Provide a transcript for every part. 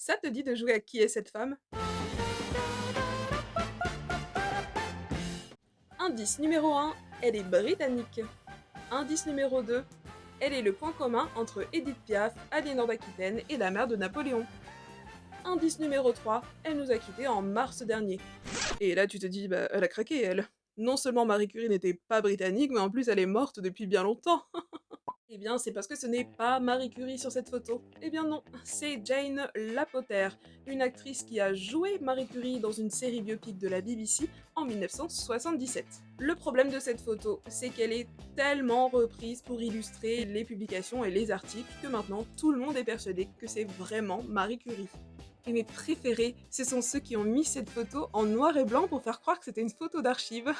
Ça te dit de jouer à Qui est cette femme? Indice numéro 1, elle est britannique. Indice numéro 2, elle est le point commun entre Edith Piaf, Aliénor d'Aquitaine et la mère de Napoléon. Indice numéro 3, elle nous a quittés en mars dernier. Et là tu te dis, bah elle a craqué elle. Non seulement Marie Curie n'était pas britannique, mais en plus elle est morte depuis bien longtemps. Eh bien, c'est parce que ce n'est pas Marie Curie sur cette photo. Eh bien non, c'est Jane Lapoter, une actrice qui a joué Marie Curie dans une série biopic de la BBC en 1977. Le problème de cette photo, c'est qu'elle est tellement reprise pour illustrer les publications et les articles que maintenant tout le monde est persuadé que c'est vraiment Marie Curie. Et mes préférés, ce sont ceux qui ont mis cette photo en noir et blanc pour faire croire que c'était une photo d'archive.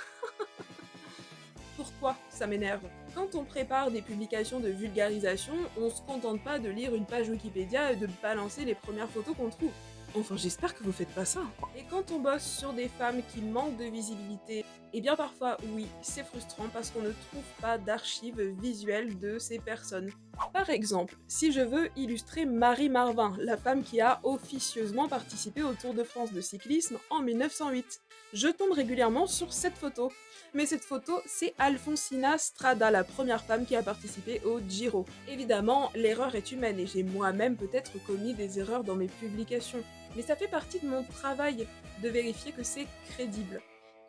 Pourquoi ça m'énerve? Quand on prépare des publications de vulgarisation, on se contente pas de lire une page Wikipédia et de balancer les premières photos qu'on trouve. Enfin, j'espère que vous faites pas ça. Et quand on bosse sur des femmes qui manquent de visibilité, eh bien parfois, oui, c'est frustrant parce qu'on ne trouve pas d'archives visuelles de ces personnes. Par exemple, si je veux illustrer Marie Marvin, la femme qui a officieusement participé au Tour de France de cyclisme en 1908, je tombe régulièrement sur cette photo. Mais cette photo, c'est Alfonsina Strada, la première femme qui a participé au Giro. Évidemment, l'erreur est humaine et j'ai moi-même peut-être commis des erreurs dans mes publications. Mais ça fait partie de mon travail de vérifier que c'est crédible.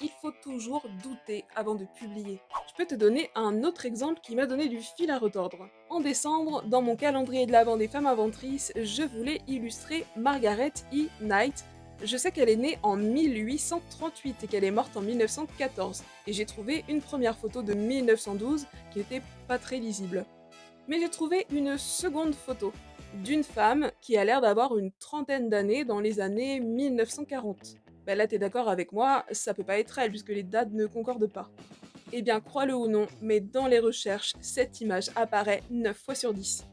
Il faut toujours douter avant de publier. Je peux te donner un autre exemple qui m'a donné du fil à retordre. En décembre, dans mon calendrier de l'Avent des femmes inventrices, je voulais illustrer Margaret E. Knight. Je sais qu'elle est née en 1838 et qu'elle est morte en 1914, et j'ai trouvé une première photo de 1912 qui était pas très lisible. Mais j'ai trouvé une seconde photo d'une femme qui a l'air d'avoir une trentaine d'années dans les années 1940. Bah là t'es d'accord avec moi, ça peut pas être elle puisque les dates ne concordent pas. Eh bien crois-le ou non, mais dans les recherches, cette image apparaît 9 fois sur 10.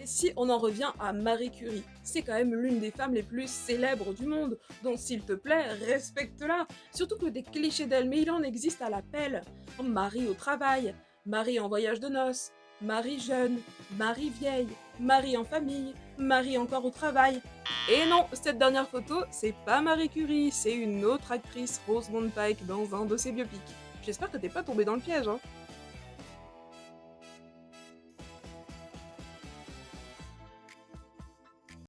Et si on en revient à Marie Curie, c'est quand même l'une des femmes les plus célèbres du monde, donc s'il te plaît, respecte-la. Surtout que des clichés d'elle, mais il en existe à l'appel. Marie au travail, Marie en voyage de noces, Marie jeune, Marie vieille, Marie en famille, Marie encore au travail. Et non, cette dernière photo, c'est pas Marie Curie, c'est une autre actrice, Rosamund Pike, dans un de ses biopics. J'espère que t'es pas tombé dans le piège, hein.